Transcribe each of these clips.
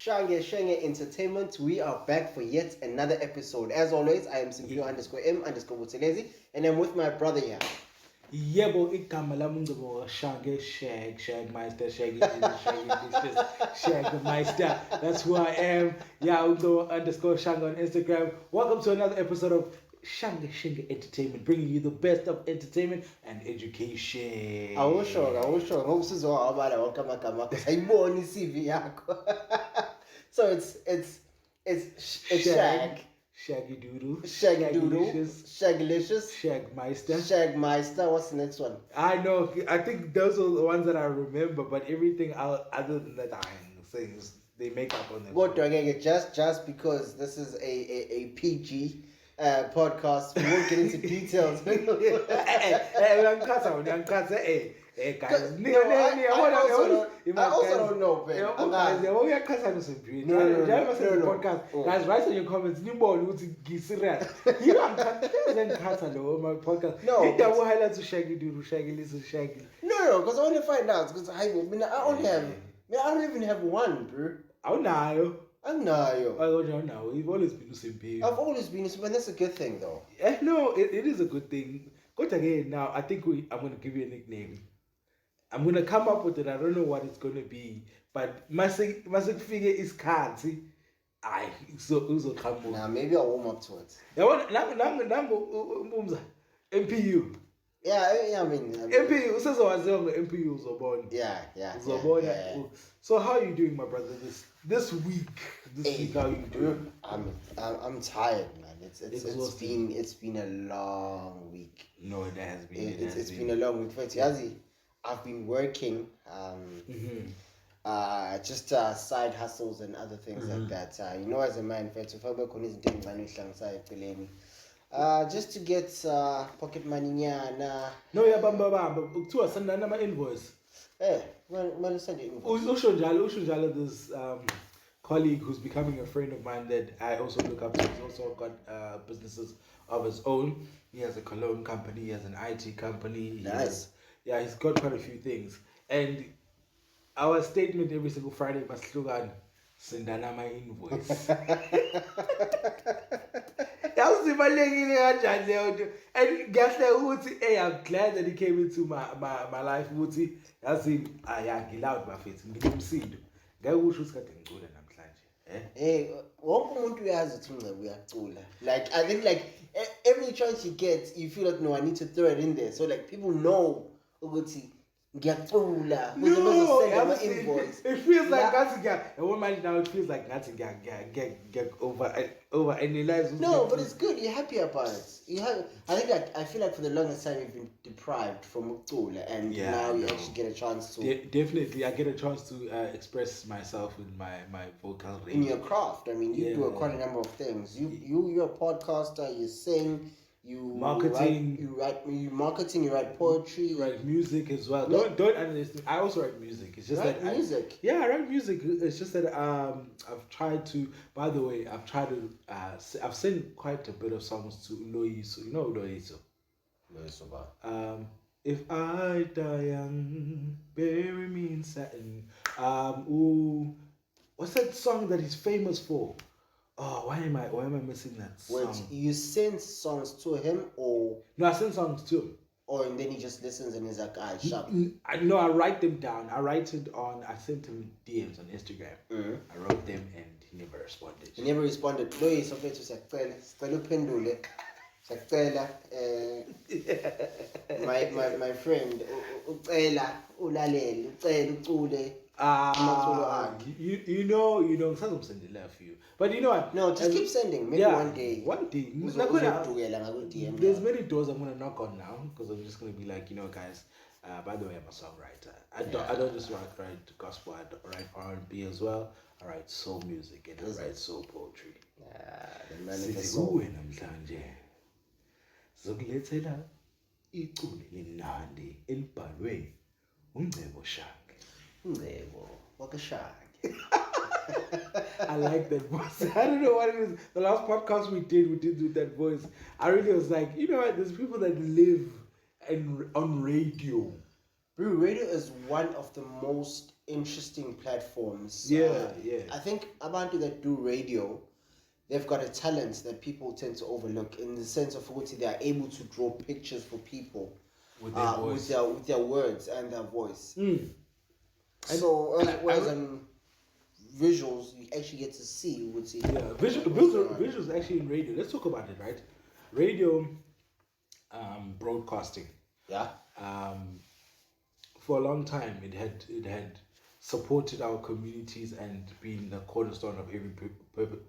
Shenge Entertainment. We are back for yet another episode. As always, I am Simpio_M_Butelezi, and I'm with my brother here. Yebo igama lami ngizobona Shage Meister Shaggy Dishes Shag Meister. That's who I am. Yeah, _Shang on Instagram. Welcome to another episode of Shenge Entertainment, bringing you the best of entertainment and education. Awusho ngokusizwa abala wonke amagama akho sayibona iCV yakho. So it's Shag. Shaggy Doodle, Shaglicious, Shagmeister. What's the next one? I know. I think those are the ones that I remember, but everything other than that, I'm saying they make up on them. What do I get? Just because this is a PG podcast, we won't get into details. Hey guys, I also don't know, man. Guys, write in your comments. You serious? You my podcast. No, highlights to Shaggy do Shaggy listen Shaggy. No, because I want to find out. Because I don't even have one, bro. Oh no. I know. I don't know. We've always been the same people. I've always been, but that's a good thing, though. No, it is a good thing. Go again now. I think I'm going to give you a nickname. I'm going to come up with it. I don't know what it's going to be, but my figure is card. See, so come on. Now maybe I'll warm up to it. MPU. Yeah, I mean MPU. MPU Zobon. Yeah. So how are you doing, my brother? This week, how you doing? I'm tired, man. It's been a long week. No, it has been. It's been a long week. But Yazi, I've been working. Just side hustles and other things like that. As a man, just to get pocket money. No, yeah, bamba. To send an invoice. Well, send the invoice. Ushunjala, this colleague who's becoming a friend of mine that I also look up to. He's also got businesses of his own. He has a cologne company. He has an IT company. Nice. He's got quite a few things. And our statement every single Friday must look at send my invoice. And guess that hey, I'm glad that he came into my life. That's him. Get out my face. Like I think every chance you get, you feel like no, I need to throw it in there. So like people know it feels like that's a woman now. It feels like that's get over any lives. No, but it's good. You're happy about it. I feel like for the longest time you've been deprived from Uktula, and now you actually get a chance to. Definitely, I get a chance to express myself with my vocal range. In your craft. I mean, you do quite a number of things. You're a podcaster. You sing. You marketing, you write poetry, you write music as well. Don't underestimate. I also write music. It's just music. I write music. It's just that I've tried to. By the way, I've tried to. I've sent quite a bit of songs to Loiso. You know Loiso. Loiso, if I die young, bury me in satin. What's that song that he's famous for? Oh, why am I missing that song? Wait, you send songs to him or? No, I send songs to him. And then he just listens and he's like, sharp. No, I write them down. I sent him DMs on Instagram. I wrote them and he never responded. My friend, you know, some send the love for you. But you know what? No, just keep sending. Maybe one day. There's many doors I'm gonna knock on now because I'm just gonna be like, guys. By the way, I'm a songwriter. I don't just write gospel. I write R&B as well. I write soul music and I write soul poetry. Zokulethela iculo elimnandi elibhalwe uNgcebo Shange. Ungcebo wakashange. I like that voice. I don't know what it is. The last podcast we did with that voice. I really was like, you know what? There's people that live on radio. Bro, radio is one of the most interesting platforms. Yeah. I think abantu that do radio, they've got a talent that people tend to overlook in the sense of what they are able to draw pictures for people with their voice, with their words and their voice. So whereas on visuals, you actually get to see what's visuals actually in radio. Let's talk about it, right? Radio, broadcasting. Yeah. For a long time, it had supported our communities and been the cornerstone of every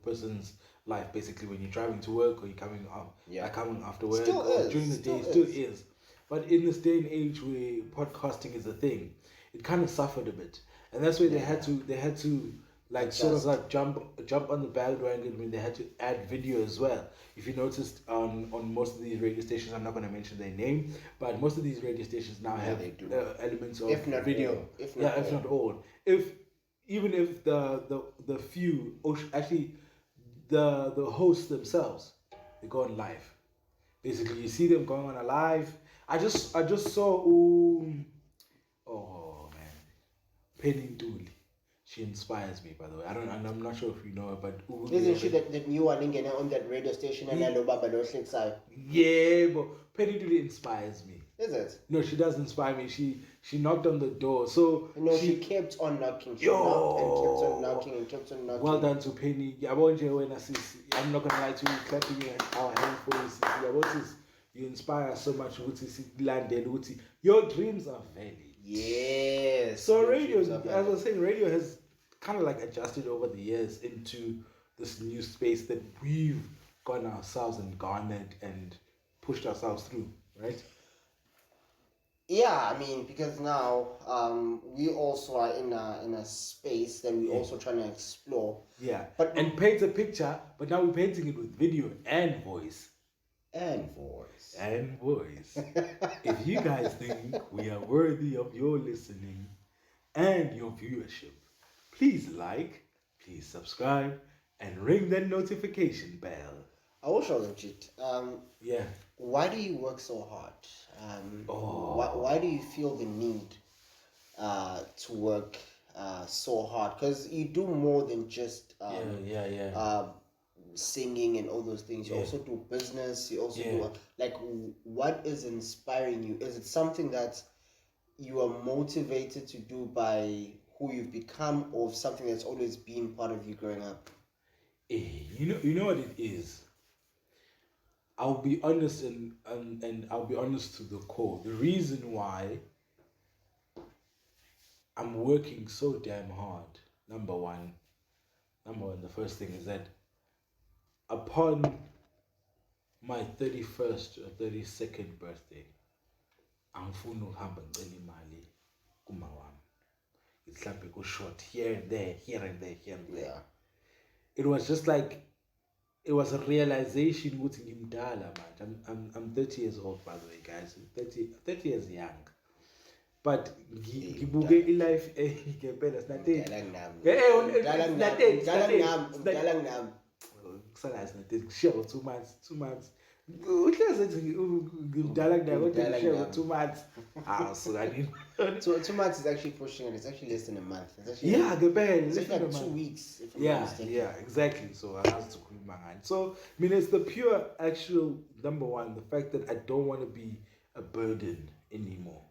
person's life. Basically, when you're driving to work or you're coming after work or during the day, still is. But in this day and age where podcasting is a thing, it kind of suffered a bit, and that's where they had to like sort of like jump on the bandwagon when they had to add video as well. If you noticed on most of these radio stations, I'm not going to mention their name, but most of these radio stations now have elements of video. If not all. Even if the few, actually the hosts themselves, they go on live. Basically, you see them going on a live. I just saw oh man, Penny Dooley. She inspires me, by the way. I'm not sure if you know her, but isn't she that new one on that radio station and yeah, but Penny Dooley inspires me. Is it? No, she does inspire me. She knocked on the door, so she kept on knocking. She knocked and kept on knocking and kept on knocking. Well done to Penny. I'm not gonna lie to you, clapping our hands for you. You inspire so much. Your dreams are valid. Yes. So radio, as I was saying, radio has kind of like adjusted over the years into this new space that we've gotten ourselves and garnered and pushed ourselves through, right? Yeah, I mean, because now we also are in a space that we're also trying to explore. Yeah, and paint a picture, but now we're painting it with video and voice. And voice. If you guys think we are worthy of your listening and your viewership, please like, please subscribe, and ring that notification bell. I will show them, Chit. Yeah. Why do you work so hard? Why do you feel the need to work so hard? Because you do more than just singing and all those things. You also do business. You also do what is inspiring you? Is it something that you are motivated to do by who you've become, or something that's always been part of you growing up? You know what it is. I'll be honest and I'll be honest to the core. The reason why I'm working so damn hard, number one, the first thing is that upon my 31st or 32nd birthday, angifuni ukuhamba ngicela imali kuma wami. Mhlambe go short here and there. Yeah. It was just like, it was a realization ukuthi ngimdala manje. I'm 30 years old, by the way, guys. 30 years young. But ngibuke life ngempela sinathi. Kusala sinathi share 2 months. Uhlezi ethi ngimdala kodwa ngishare 2 months. So 2 months is actually pushing it. It's actually less than a month. It's like 2 weeks. If I'm not mistaken. Yeah, exactly. So I have to quit my hand. So I mean, it's the pure actual number one, the fact that I don't want to be a burden anymore.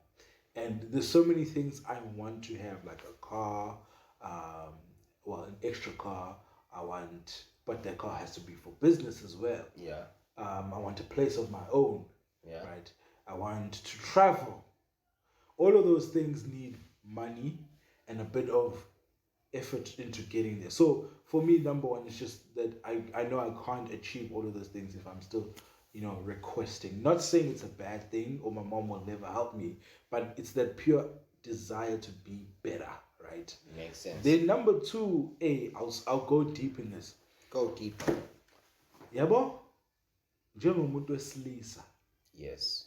And there's so many things I want to have, like a car, an extra car. But that car has to be for business as well. Yeah. I want a place of my own. Yeah. Right. I want to travel. All of those things need money and a bit of effort into getting there. So for me, number one is just that I know I can't achieve all of those things if I'm still, requesting. Not saying it's a bad thing or my mom will never help me, but it's that pure desire to be better, right? Makes sense. Then number two, I'll go deep in this. Go deep. Yabo? Njengomuntu wesilisa. Yes.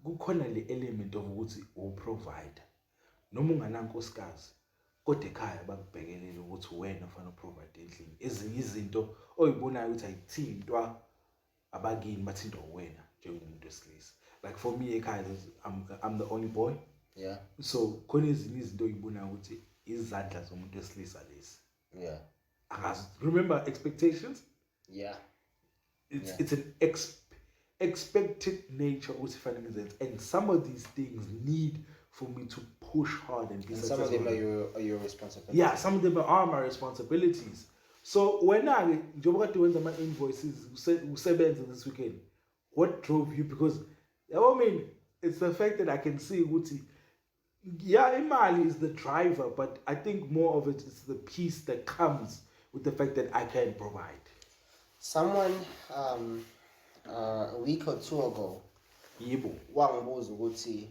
Kukhona le element of ukuthi uprovider. Noma unganankosikazi, kodwa ekhaya bakubhekelele ukuthi wena ufana uprovide endlini. Ezinye izinto oyibonayo ukuthi ayithintwa abakini bathintwa wena njengomuntu wesilisa. Like for me ekhaya, I'm the only boy. Yeah. So khona ezinye izinto oyibona ukuthi izandla zomuntu wesilisa lezi. Yeah. Remember expectations? Yeah. It's an expected nature ukuthi fanele ngizenze, and some of these things need for me to push hard and be successful. Some of them are your responsibilities. Yeah, some of them are my responsibilities. So when I njengoba kade wenza ama-invoices usebenza this weekend, what drove you? Because I mean, it's the fact that I can see ukuthi yeah, imali is the driver, but I think more of it is the peace that comes with the fact that I can provide. Someone a week or two ago, wangibuza ukuthi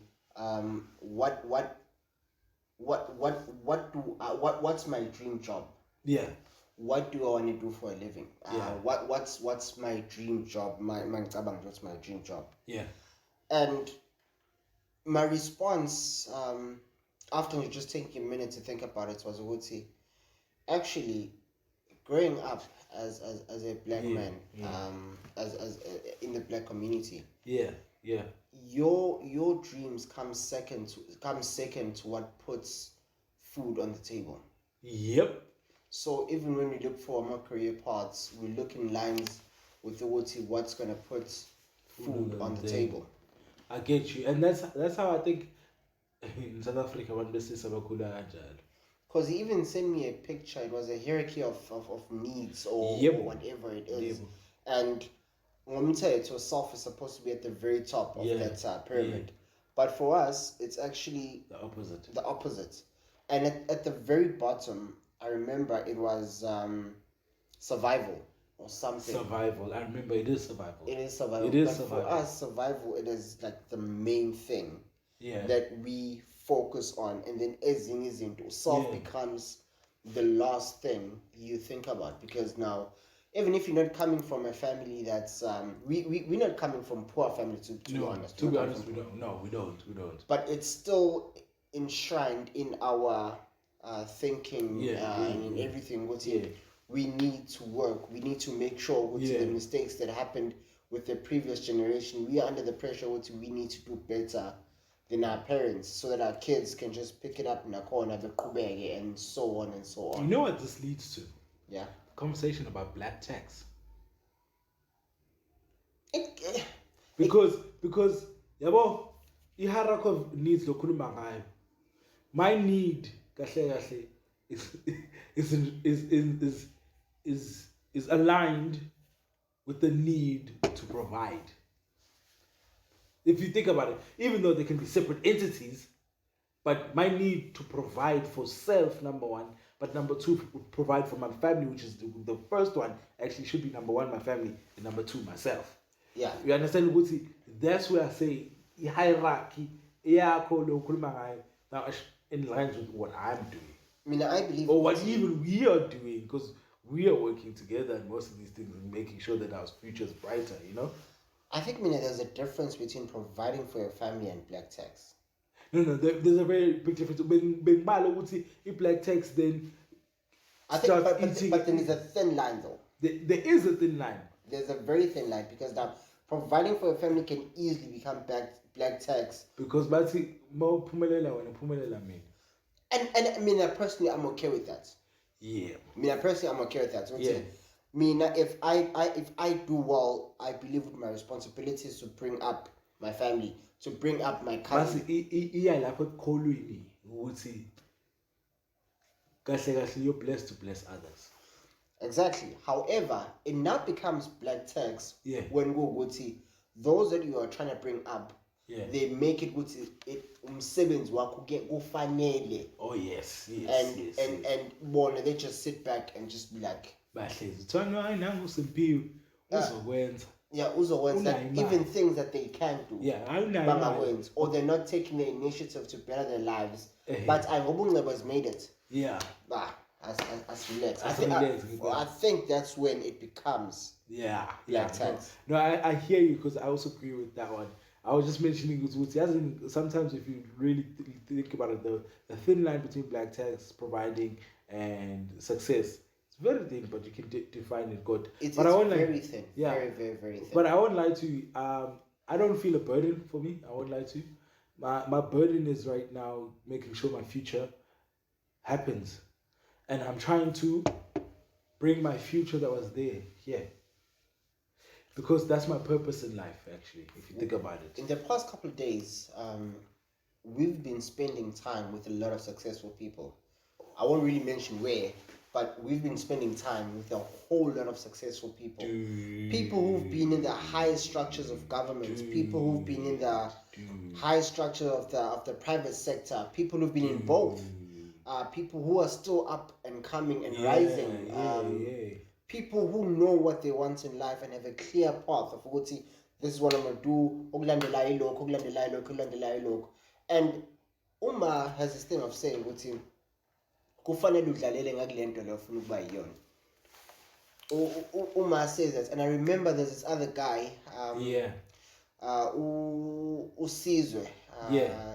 what's my dream job? Yeah. What do I want to do for a living? What's my dream job? What's my dream job? Yeah. And my response, after just taking a minute to think about it, was Wuti. Actually, growing up as a black man, as in the black community. Yeah. Your dreams come second to what puts food on the table. Yep. So even when we look for more career paths, we look in lines with the what's gonna put food on the table. I get you, and that's how I think in South Africa when this is about because he even sent me a picture. It was a hierarchy of needs or whatever it is, and it was self is supposed to be at the very top of that pyramid, but for us it's actually the opposite. The opposite, and at the very bottom, I remember it was survival or something. Survival. I remember it is survival. It is survival. But survival. For us, survival, it is like the main thing that we focus on. And then self becomes the last thing you think about. Because now, even if you're not coming from a family that's... we're not coming from poor family, to be honest. To be honest, we don't. No, we don't. But it's still enshrined in our... thinking and everything. We need to work. We need to make sure the mistakes that happened with the previous generation, we are under the pressure. We need to do better than our parents, so that our kids can just pick it up in a corner, and so on and so on. You know what this leads to? Yeah. Conversation about black tax. Because yabo iharako of needs lokhuluma ngayo. My need kahle is aligned with the need to provide. If you think about it, even though they can be separate entities, but my need to provide for self, number one, but number two, provide for my family, which is the first one, actually should be number one, my family, and number two, myself. Yeah. You understand, Guti? That's where I say hierarchy, now in lines with what I'm doing. I believe... Or what even we are doing, because we are working together and most of these things and making sure that our future is brighter, I think, there's a difference between providing for your family and black tax. No, there's a very big difference. When black tax, then I think, but then there's a thin line, though. There is a thin line. There's a very thin line, because now providing for your family can easily become black tax. Because more mean. And personally, I'm okay with that. Yeah. I'm okay with that. Yeah. If I do well, I believe with my responsibilities to bring up my family, to bring up my cousin. You're blessed to bless others. Exactly. However, it now becomes black tax when those that you are trying to bring up, they make it umsebenzi wakho ke ufanele. Oh yes. And they just sit back and just be like, even things that they can't do. Or they're not taking the initiative to better their lives. But I has made it. Yeah. As relaxed. I think that's when it becomes black tax. No, I hear you, because I also agree with that one. I was just mentioning sometimes if you really think about it, the thin line between black tax providing and success, it's very thin, but you can define it good. It's very thin. Yeah. Very, very, very thin. But I won't lie to you. I don't feel a burden for me. I won't lie to you. My burden is right now making sure my future happens. And I'm trying to bring my future that was there here. Because that's my purpose in life, actually, if you think about it. In the past couple of days, we've been spending time with a lot of successful people. I won't really mention where, but we've been spending time with a whole lot of successful people. People who've been in the highest structures of government, people who've been in the highest structure of the private sector, people who've been in both, people who are still up and coming and rising. People who know what they want in life and have a clear path of what this is what I'm gonna do. And Uma has this thing of saying ukuthi kufanele udlalele ngakule nto le ofuna ukuba yiyona. Uma says that, and I remember there's this other guy. Usizwe.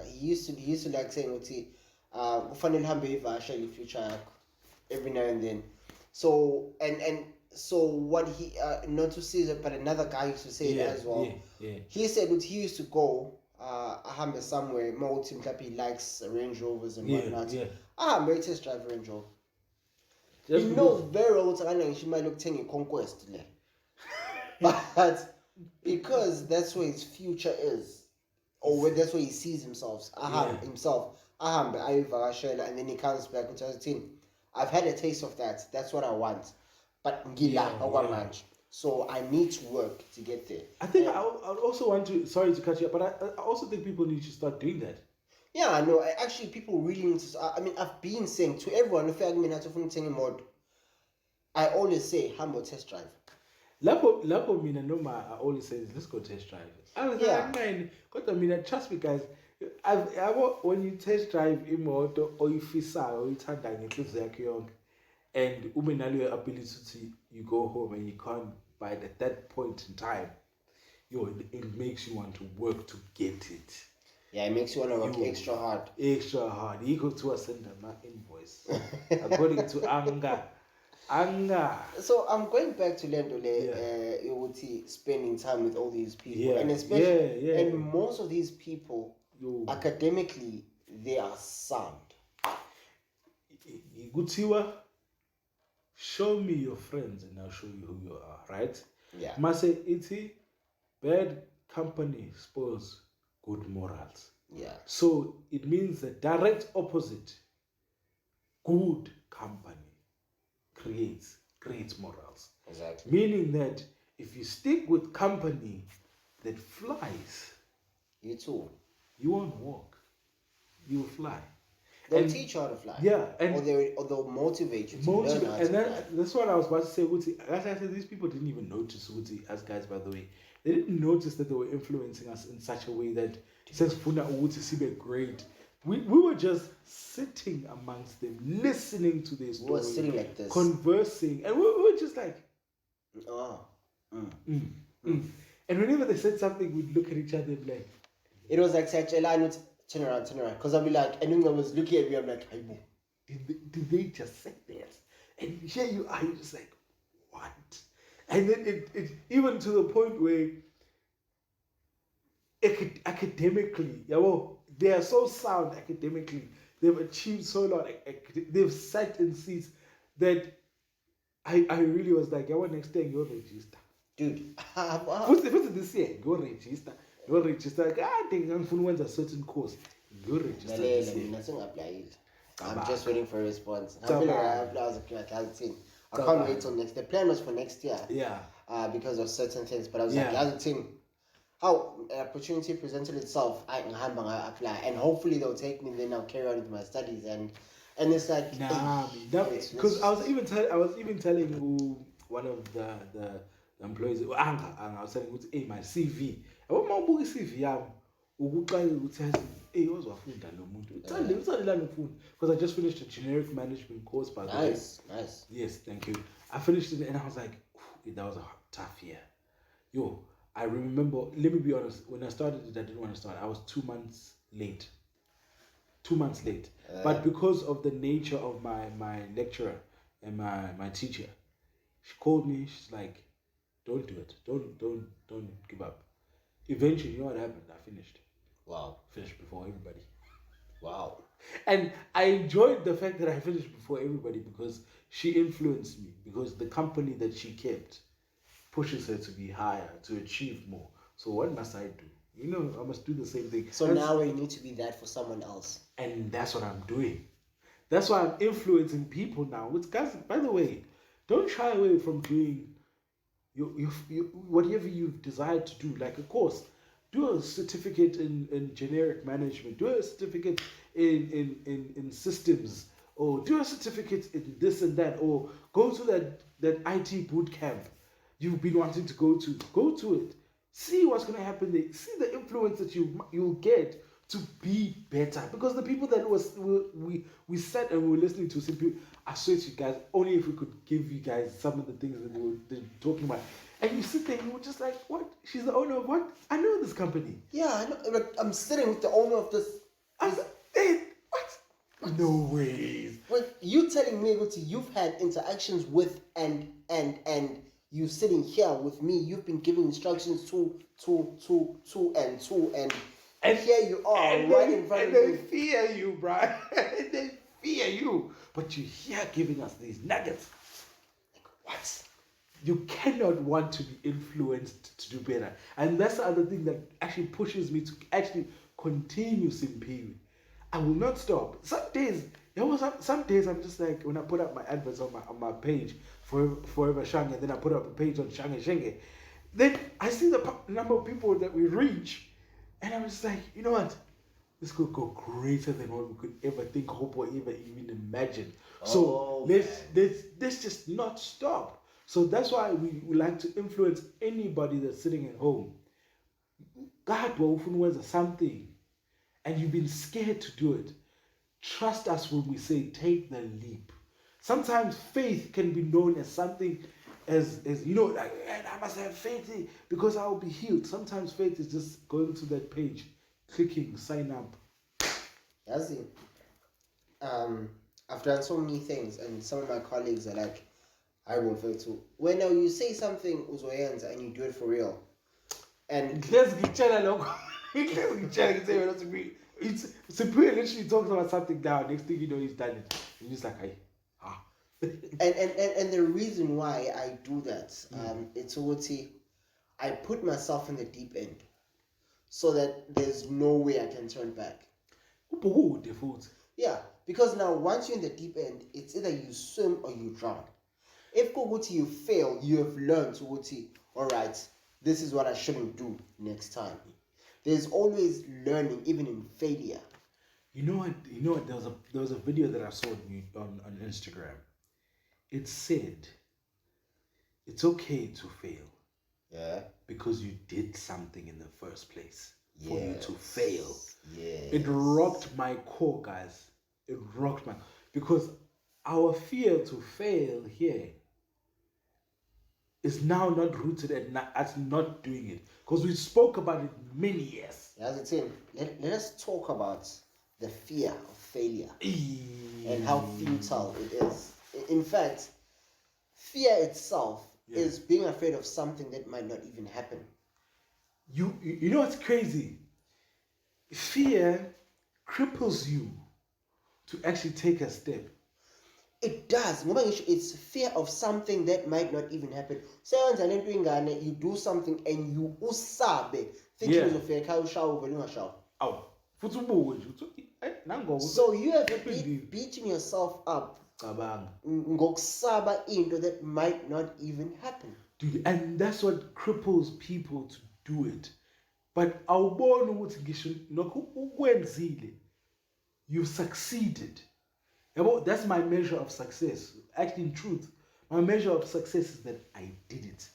He used to like saying ukuthi kufanele uhambe ivasha le future yakho every now and then. So so what he not to see it, but another guy used to say it as well. He said that he used to go ahambe somewhere, multi he likes Range Rovers and whatnot. Ahambe test drive Range Rover. He knows very well that she might look a conquest there. But because that's where his future is, or where that's where he sees himself, and then he comes back and tells him, I've had a taste of that. That's what I want. But so I need to work to get there. I think I also want to, sorry to cut you up, but I also think people need to start doing that. Yeah, I know. Actually, people really need to. I mean, I've been saying to everyone, if I always say, humble test drive. Lapo mina noma I always say, let's go test drive. I was like, man, trust me, guys. When you test drive imoto or you fisa or you turn down and umenalo ability you go home and you can't buy it at that point in time, it makes you want to work to get it. Yeah, it makes you want to work extra hard. Extra hard. You go to send my invoice according to anger. So I'm going back to Lendole, spending time with all these people, and especially, and most of these people, academically, they are sound. Show me your friends and I'll show you who you are, right? Yeah. Mase iti bad company spoils good morals. Yeah. So it means the direct opposite. Good company creates morals. Exactly. Meaning that if you stick with company that flies, you too. You won't walk. You will fly. They'll teach you how to fly. Yeah. Or they'll motivate you to learn how to fly. That's what I was about to say. As I said, these people didn't even notice, as guys, by the way. They didn't notice that they were influencing us in such a way that says Funa Uti Sibe great. We were just sitting amongst them, listening to their story. We were sitting like this. Conversing. And we were just like... And whenever they said something, we'd look at each other and be like... It was like, turn around. Because I'll be like, and I was looking at me, I'm like, did they just say that? And here you are, you're just like, what? And then it even to the point where academically, they are so sound academically, they've achieved so lot, they've sat in seats that I really was like, next thing you'll register. Dude, what's this year? Go register. You'll register. Like, I think I'm going to a certain course. You'll register. I'm just waiting for a response. I can't wait till next. The plan was for next year. Yeah. Because of certain things, but I was like, as a team, how an opportunity presented itself, I can apply, and hopefully they'll take me. Then I'll carry on with my studies, and it's like because I was even telling one of the employees, I was telling hey, my CV. I want my book CV. Because I just finished a generic management course, by the way. Nice. Yes, thank you. I finished it and I was like, that was a tough year. I remember, let me be honest, when I started it, I didn't want to start. I was 2 months late. 2 months late. But because of the nature of my lecturer and my teacher, she called me, she's like, don't do it. Don't give up. Eventually, you know what happened? I finished. Wow. finished before everybody. Wow. And I enjoyed the fact that I finished before everybody because she influenced me. Because the company that she kept pushes her to be higher, to achieve more. So what must I do? You know, I must do the same thing. So now you need to be that for someone else. And that's what I'm doing. That's why I'm influencing people now. Which, guys, by the way, don't shy away from doing whatever you've desired to do. Like, of course, do a certificate in generic management, do a certificate in systems, or do a certificate in this and that, or go to that IT boot camp you've been wanting to go to. Go to it. See what's going to happen there. See the influence that you'll get to be better. Because the people that we sat and we were listening to, simply, I swear to you guys, only if we could give you guys some of the things that they were talking about. And you sit there and you were just like, what? She's the owner of what? I know this company. Yeah, I know. Like, I'm sitting with the owner of this. Hey, what? No ways. Well, you telling me that you've had interactions with and you sitting here with me, you've been giving instructions to and here you are right in front of me. And they fear you, bro. They fear you. But you're here giving us these nuggets. Like, what? You cannot want to be influenced to do better. And that's the other thing that actually pushes me to actually continue simping. I will not stop. Some days I'm just like, when I put up my adverts on my page for Forever Shange, and then I put up a page on Shenge, then I see the number of people that we reach, and I'm just like, you know what? This could go greater than what we could ever think, hope, or even imagine. So let's just not stop. So that's why we like to influence anybody that's sitting at home. God will influence something, and you've been scared to do it. Trust us when we say take the leap. Sometimes faith can be known as something as you know, like, I must have faith because I will be healed. Sometimes faith is just going to that page, clicking, sign up. That's it. I've done so many things, and some of my colleagues are like, I won't fail too. When you say something uzoyenza and you do it for real, and it's Cyprian literally talks about something now. Next thing you know, he's done it. And he's like, and the reason why I do that, it's what I put myself in the deep end, so that there's no way I can turn back. Yeah, because now once you're in the deep end, it's either you swim or you drown. If you fail, you have learned to all right, this is what I shouldn't do next time. There's always learning, even in failure. You know what? There was a video that I saw on Instagram. It said, it's okay to fail. Yeah. Because you did something in the first place for you to fail. Yeah. It rocked my core, guys. It rocked my, because our fear to fail here is now not rooted at not doing it. Because we spoke about it many years. As it's in, let us talk about the fear of failure and how futile it is. In fact, fear itself is being afraid of something that might not even happen. You know what's crazy? Fear cripples you to actually take a step. It does. It's fear of something that might not even happen. Say you do something and you usabe thinking of a so you have beating yourself up ngokusaba into that might not even happen. Dude, and that's what cripples people to do it. But awubona ukuthi ngisho nokho ukwenzile, you've succeeded. That's my measure of success. Actually, in truth, my measure of success is that I did it.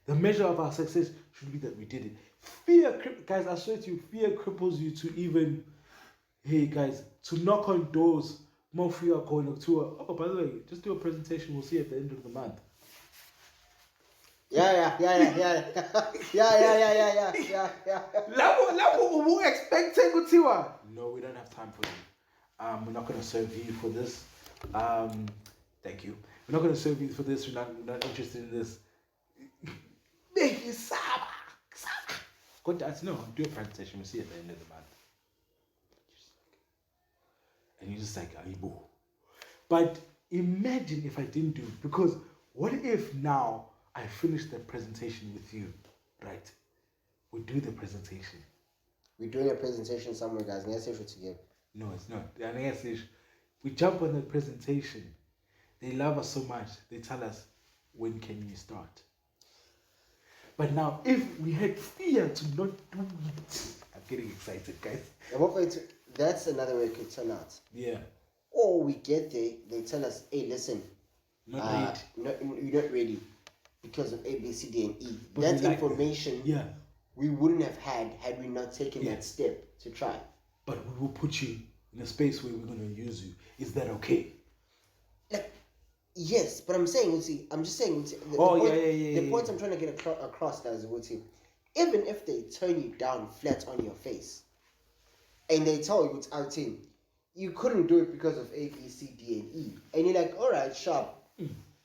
The measure of our success should be that we did it. Fear, guys, I swear to you, fear cripples you to even, hey guys, to knock on doors. More fear going to a, oh, by the way, just do a presentation. We'll see at the end of the month. Yeah. No, we don't have time for you. We're not going to serve you for this. Thank you. We're not going to serve you for this. We're not interested in this. No, do a presentation. We'll see at the end of the month. you're just like, Aibo. But imagine if I didn't do it, because what if now I finish the presentation with you, right? We do the presentation. We're doing a presentation somewhere, guys. Let's say it together. No, it's not. And I guess we jump on the presentation. They love us so much. They tell us, when can you start? But now, if we had fear to not do it, I'm getting excited, guys. That's another way it could turn out. Yeah. Or we get there, they tell us, hey, listen, not ready. You're not ready because of A, B, C, D, and E. But that information yeah. we wouldn't have had we not taken that step to try. But we will put you in a space where we're going to use you. Is that okay? Yes, but I'm saying, I'm just saying, the point I'm trying to get across now is, even if they turn you down flat on your face, and they tell you it's our team, you couldn't do it because of A, B, C, D, and E, and you're like, all right, sharp.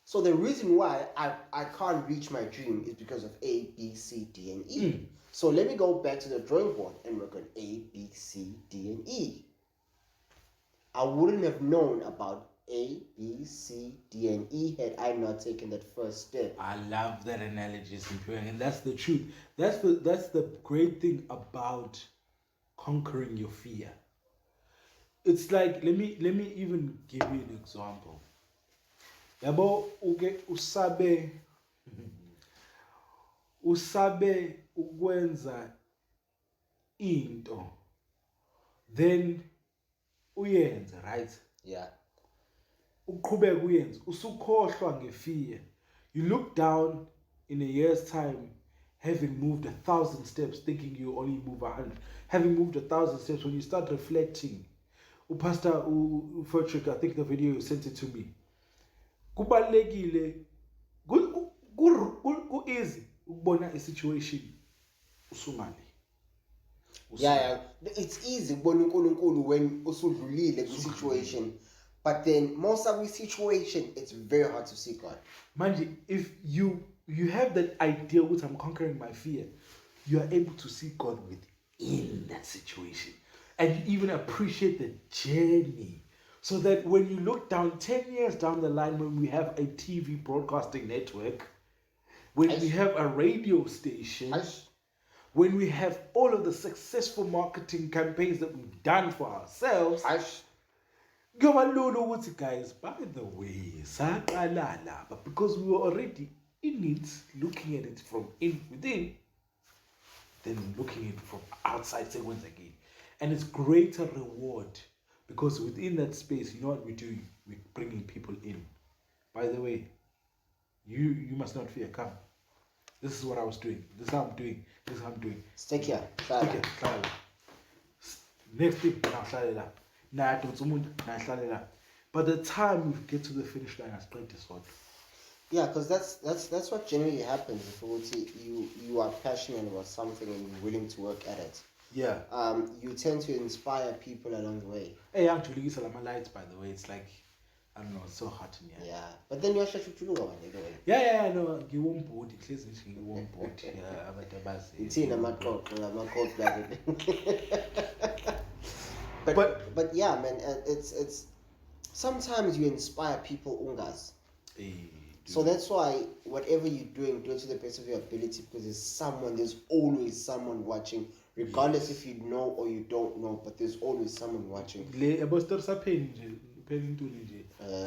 So the reason why I can't reach my dream is because of A, B, C, D, and E. So let me go back to the drawing board and work on A, B, C, D, and E. I wouldn't have known about A, B, C, D, and E had I not taken that first step. I love that analogy, and that's the truth. That's the great thing about conquering your fear. It's like, let me even give you an example. Yabo usabe ukwenza into, then uyenze, right? Yeah. Uqhubeka uyenze, usukhohlwa ngefear. You look down in a year's time, having moved 1,000 steps, thinking you only move 100. Having moved 1,000 steps, when you start reflecting, Pastor Frederick, I think the video you sent it to me. Kubalekile, easy ukubona situation usumali. Yeah, it's easy ukubona uNkulunkulu when usudlulile kwi-situation, but then most of the situation, it's very hard to see God. Manje, if you have that idea which I'm conquering my fear, you are able to see God within that situation, and you even appreciate the journey. So that when you look down 10 years down the line, when we have a TV broadcasting network, when we have a radio station, when we have all of the successful marketing campaigns that we've done for ourselves, guys, by the way, but because we were already in it, looking at it from within, then looking at it from outside sequence again. And it's greater reward. Because within that space, you know what we're doing? We're bringing people in. By the way, you must not fear. Come. This is what I was doing. This is how I'm doing. This is how I'm doing. Stick here. Next thing, by the time we get to the finish line, I spread this one. Yeah, because that's what generally happens. If you are passionate about something and you're willing to work at it. Yeah. You tend to inspire people along the way. Hey, actually, you saw my lights, by the way. It's like, I don't know, it's so hot in here. Yeah, but then you actually should do one anyway. Yeah, no, you won't board. It says you won't board. Yeah, I'm at the bus. It's in a coat bag. But yeah, man, it's sometimes you inspire people, ungas. So that's why whatever you're doing, do it to the best of your ability, because there's always someone watching, regardless if you know or you don't know, but there's always someone watching.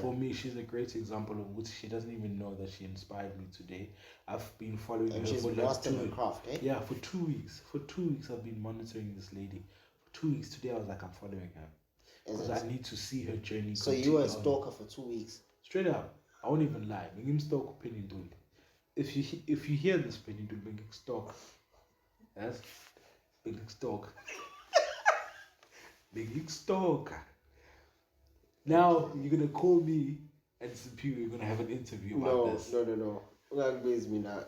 For me, she's a great example of which she doesn't even know that she inspired me today. I've been following her for mastered her craft, eh? Yeah, for 2 weeks. For 2 weeks, I've been monitoring this lady. For 2 weeks, today I was like, I'm following her. Because I need to see her journey. So you were a stalker for 2 weeks? Straight up. I won't even lie. If you hear this Penindul being stalk, yes, being stalk, being stalker. Now you're gonna call me and Simpi, we're gonna have an interview about this. No. Ungangbizi mina.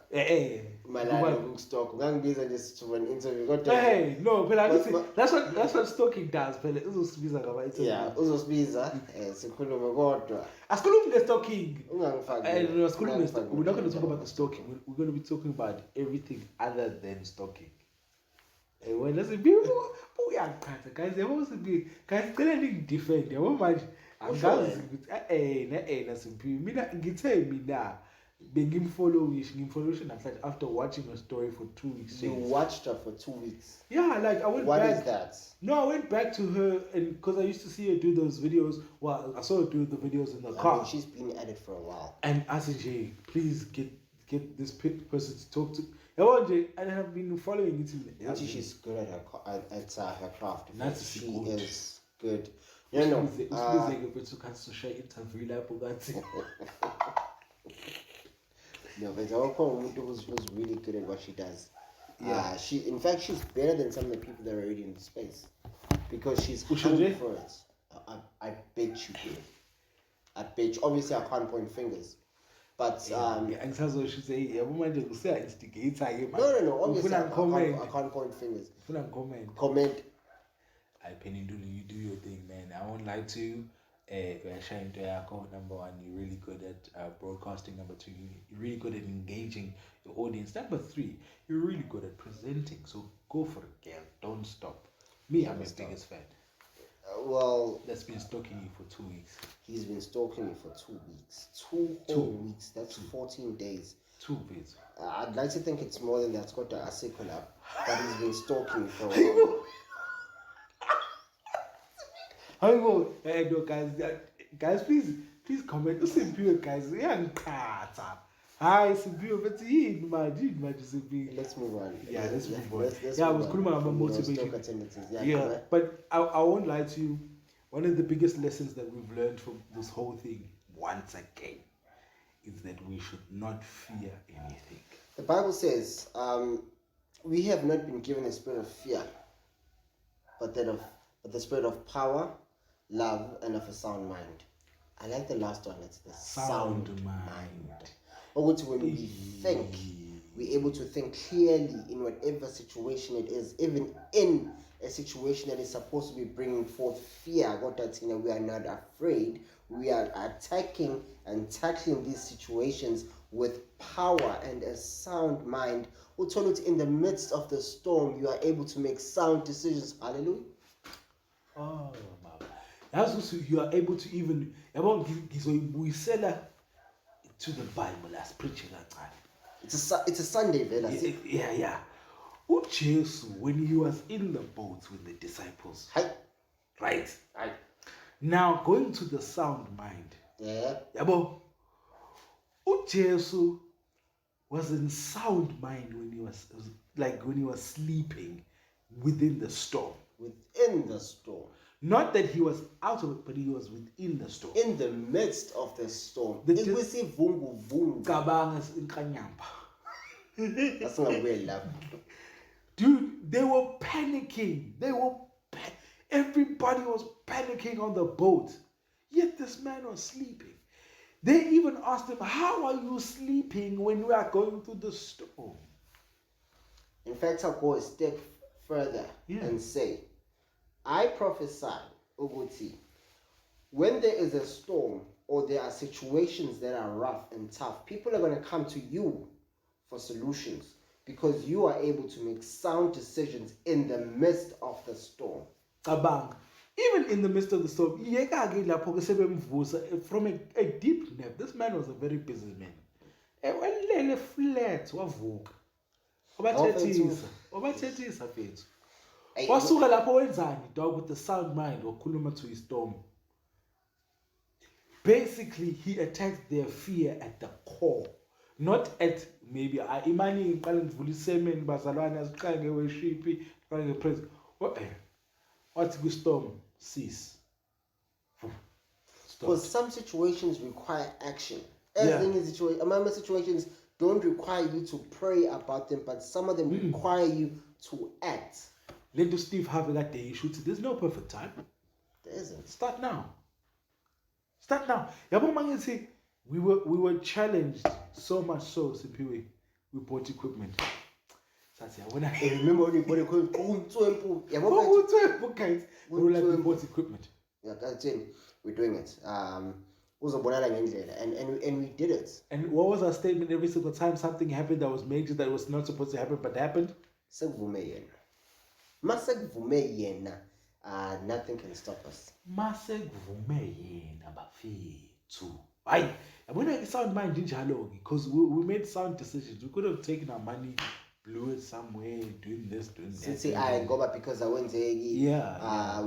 Malala ukustalk. Ungangbiza just for an interview. Hey, no, but that's what stalking does. Phela uzosibiza ngaba interview. Yeah, uzosibiza sikhulume kodwa. Asikhulumi nge-stalking. Ungangifaki. No, we're not going to talk about the stalking. We're going to be talking about everything other than stalking. Wena Simpiwe uyaqhatha guys yabo Simpiwe guys cela ningidefend yabo manje angazi ukuthi Simpiwe mina ngithe mina ngimfollowisha namhlanje after watching her story for 2 weeks. You watched her for 2 weeks? Yeah, like I went back. What is that? No, I went back to her and because I used to see her do those videos. Well, I saw her do the videos in the car. I mean, she's been at it for a while. And I said, Jay, please get this person to talk to. And I have been following it. Actually, she's good at her craft. That's she good. Is good. No. No, but who's really good at what she does. Yeah. In fact, she's better than some of the people that are already in the space because she's hungry for it. I bet you do. I bet you. Obviously, I can't point fingers. But No. Obviously, I can't point fingers. Comment. I Penindulu, you do your thing, man. I won't lie to you. Shane, number one, you're really good at broadcasting. Number two, you're really good at engaging your audience. Number three, you're really good at presenting. So go for it, girl. Don't stop. Me, I'm his biggest fan. Well, that's been stalking you for 2 weeks. He's been stalking me for 2 weeks. Two whole weeks. That's 14 days. 2 weeks. I'd like to think it's more than that. Got a sequel up, but he's been stalking me for a while. Guys, please comment. Simpiwe, guys. Hi, Simpiwe, but let's move on. Yeah, let's move on. I was calling about motivation. Yeah, but I won't lie to you. One of the biggest lessons that we've learned from this whole thing, once again, is that we should not fear anything. The Bible says, we have not been given a spirit of fear, but the spirit of power, love, and of a sound mind. I like the last one. It's the sound mind. Or when we think, we're able to think clearly in whatever situation it is, even in a situation that is supposed to be bringing forth fear. We are not afraid. We are attacking and tackling these situations with power and a sound mind. In the midst of the storm, you are able to make sound decisions. Hallelujah. Oh, my. That's also, you are able to even, we sell that to the Bible as preaching that time. It's a Sunday, Vela. Yeah. Jesus, when he was in the boat with the disciples. Hi. Right. Now, going to the sound mind. Yeah. Jesus was in sound mind when he was sleeping within the storm. Within the storm. Not that he was out of it, but he was within the storm. In the midst of the storm. That's not weird, love. Dude, they were panicking. Everybody was panicking on the boat. Yet this man was sleeping. They even asked him, how are you sleeping when we are going through the storm? In fact, I'll go a step further and say, I prophesy, Uguti, when there is a storm or there are situations that are rough and tough, people are going to come to you for solutions because you are able to make sound decisions in the midst of the storm. Even in the midst of the storm, from a deep nap, this man was a very busy man. Wasuka lapho wenzani dog with the sound mind wakhuluma to his storm. Basically, he attacked their fear at the core, not at maybe imani ngiqale ngivula isemeni bazalwane asiqale ngeworship qale ngepraise. What's the storm? Cease. Because some situations require action. Situations don't require you to pray about them, but some of them require you to act. Let the Steve Harvey that day shoot. There's no perfect time. There isn't. Start now. We were challenged so much so, Simpiwe, we bought equipment. When I remember when we bought equipment, we bought equipment. Yeah, that's it. We're doing it. And we did it. And what was our statement every single time something happened that was major that was not supposed to happen but happened? Masekuvume yena, nothing can stop us. Mase kuvume yena bafethu. Hayi, yabona i-sound mind injalo because we made sound decisions. We could have taken our money, blew it somewhere, doing this, doing that. Since I go back because I went there,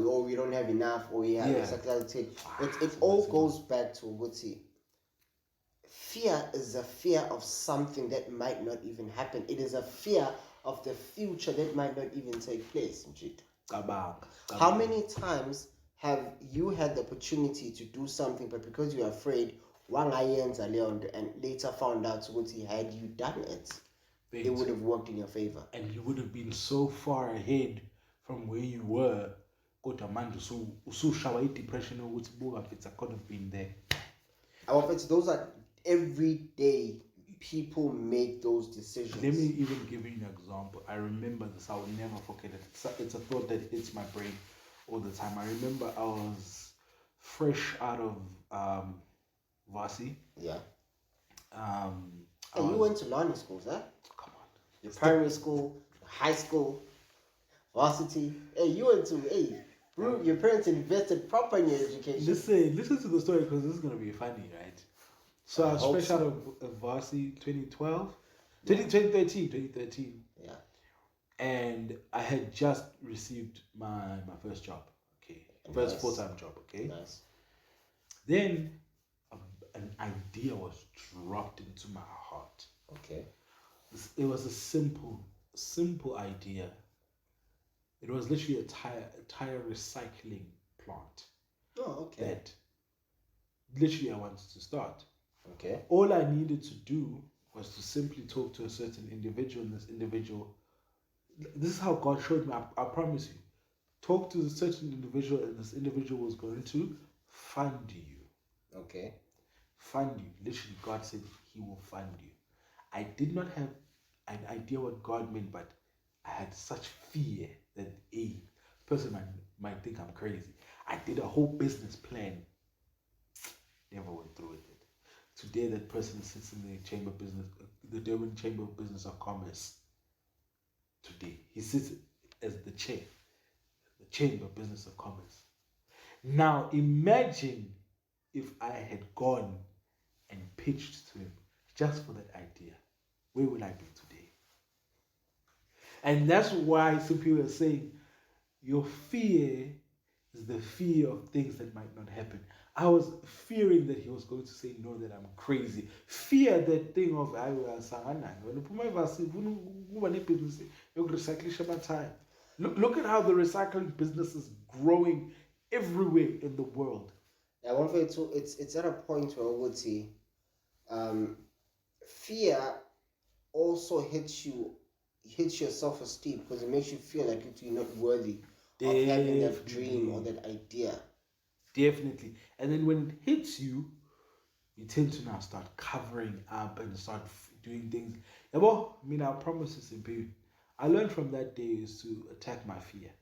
or we don't have enough, or we have exactly. It all goes back to Guti. Fear is a fear of something that might not even happen. It is a fear of the future that might not even take place. How many times have you had the opportunity to do something, but because you're afraid, and later found out had you done it, it would have worked in your favor. And you would have been so far ahead from where you were. So shower depression or I could have been there. Those are everyday people make those decisions. Let me even give you an example. I remember this, I will never forget it. It's a thought that hits my brain all the time. I remember I was fresh out of Vasi. Yeah. You went to learning schools, huh? Come on. Your primary school, high school, varsity. Hey, you went to bro, your parents invested proper in your education. Listen to the story because this is gonna be funny, right? So I was fresh out of Varsity 2013. Yeah. And I had just received my first job. Okay. First full-time job. Okay. Nice. Then an idea was dropped into my heart. Okay. It was a simple idea. It was literally a tire recycling plant. Oh, okay. That literally I wanted to start. Okay. All I needed to do was to simply talk to a certain individual, and this is how God showed me, I promise you. Talk to a certain individual, and this individual was going to fund you. Okay. Fund you. Literally, God said He will fund you. I did not have an idea what God meant, but I had such fear that a person might think I'm crazy. I did a whole business plan. Never went through with it. Today, that person sits in the Durban Chamber of Business of Commerce. Today, he sits as the chair, the Chamber of Business of Commerce. Now, imagine if I had gone and pitched to him just for that idea. Where would I be today? And that's why some people are saying your fear is the fear of things that might not happen. I was fearing that he was going to say no, that I'm crazy. Fear that thing of I was Look at how the recycling business is growing everywhere in the world. I want for it to it's at a point where I would say fear also hits your self-esteem because it makes you feel like you're not worthy of having that dream or that idea. Definitely. And then when it hits you, you tend to now start covering up and start doing things. Yeah, well, I mean, I promise this in period. I learned from that day is to attack my fear.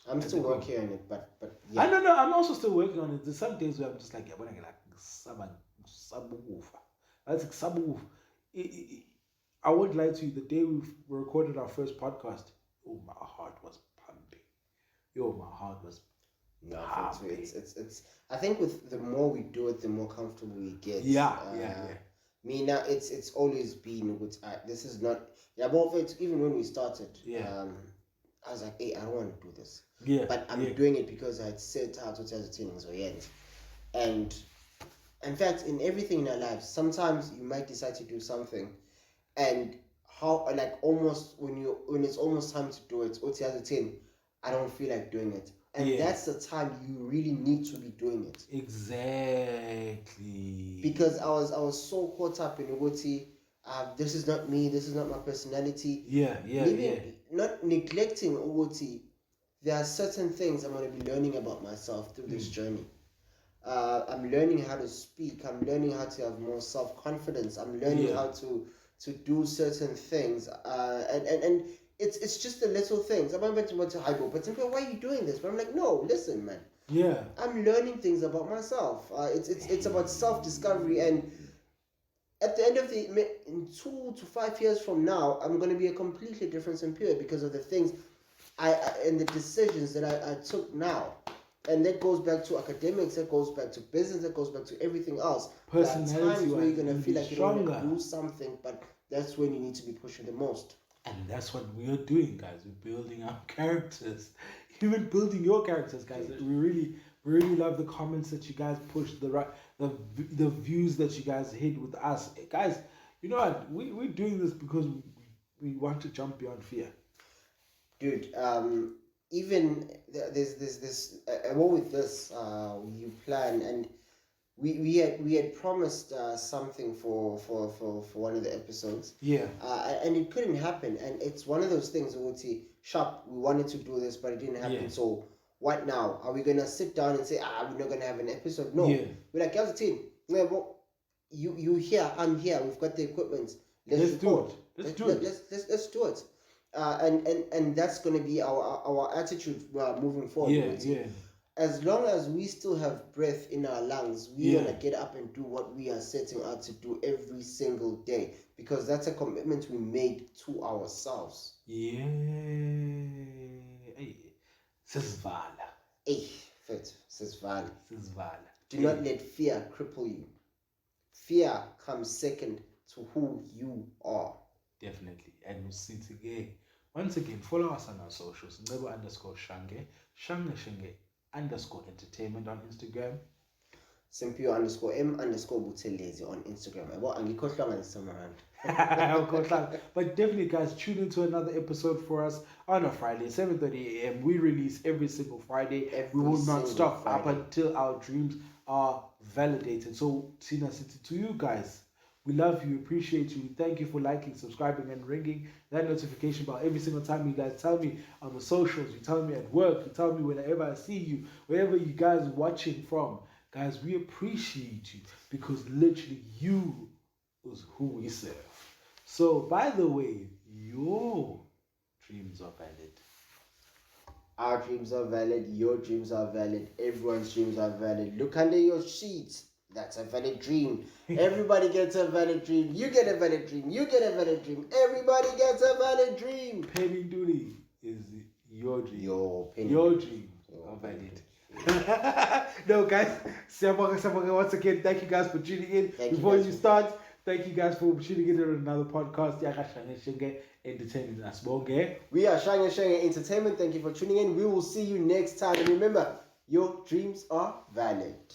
I'm still working on it, but yeah. I don't know. I'm also still working on it. There's some days where I'm just like, yeah, when I get like I won't lie to you. The day we recorded our first podcast, my heart was pumping. My heart was. It's. I think with the more we do it, the more comfortable we get. Yeah. Me now, it's always been with. This is not. Yeah, but it's even when we started. Yeah. I was like, hey, I don't want to do this. Yeah. But I'm doing it because I had set out to tell the things and in fact, in everything in our lives, sometimes you might decide to do something, and how like almost when it's almost time to do it, I don't feel like doing it. And that's the time you really need to be doing it. Exactly. Because I was so caught up in Uguti, this is not me, this is not my personality. Yeah. Not neglecting Uguti. There are certain things I'm going to be learning about myself through this journey. I'm learning how to speak. I'm learning how to have more self-confidence. I'm learning how to do certain things. And it's just the little things. I'm about to high but why are you doing this? But I'm like, no, listen, man. Yeah. I'm learning things about myself. It's about self-discovery, and at the end of in 2 to 5 years from now, I'm going to be a completely different Sampier because of the things and the decisions that I took now. And that goes back to academics, that goes back to business, that goes back to everything else. There are times where you're going to feel like you don't want to do something, but that's when you need to be pushing the most. And that's what we are doing, guys. We're building our characters. Even building your characters, guys. We really love the comments that you guys push, the views that you guys hit with us. Guys, you know what? We're doing this because we want to jump beyond fear. Dude, even there's this well with this you plan, and we had promised something for one of the episodes, and it couldn't happen, and it's one of those things where we'll see sharp, we wanted to do this but it didn't happen, so what now? Are we gonna sit down and say we're not gonna have an episode? No, we're like, guys, team, you here, I'm here, we've got the equipment, let's do it. Let's do it. And that's going to be our attitude moving forward. As long as we still have breath in our lungs, we're going to get up and do what we are setting out to do every single day, because that's a commitment we made to ourselves. Hey, Sisvala. Hey, fit, Sisvala. Do not let fear cripple you. Fear comes second to who you are. Definitely. And we'll see again. Once again, follow us on our socials. _Shange, Shenge _entertainment on Instagram. Simpio _M_Butelezi on Instagram. But definitely, guys, tune into another episode for us on a Friday, 7:30 a.m. We release every single Friday. We will not stop up until our dreams are validated. So, Tina City, to you guys, we love you, appreciate you. Thank you for liking, subscribing, and ringing that notification bell every single time you guys tell me on the socials. You tell me at work. You tell me whenever I see you, wherever you guys are watching from. Guys, we appreciate you because literally you is who we serve. So, by the way, your dreams are valid. Our dreams are valid. Your dreams are valid. Everyone's dreams are valid. Look under your sheets. That's a valid dream. Everybody gets a valid dream. You get a valid dream. You get a valid dream. Everybody gets a valid dream. Penny Dooley is your dream. Your dream are valid. No, guys. Once again, thank you guys for tuning in. Before you start, thank you guys for tuning in to another podcast. Shenge Entertainment Asbonge. We are Shenge Entertainment. Thank you for tuning in. We will see you next time. And remember, your dreams are valid.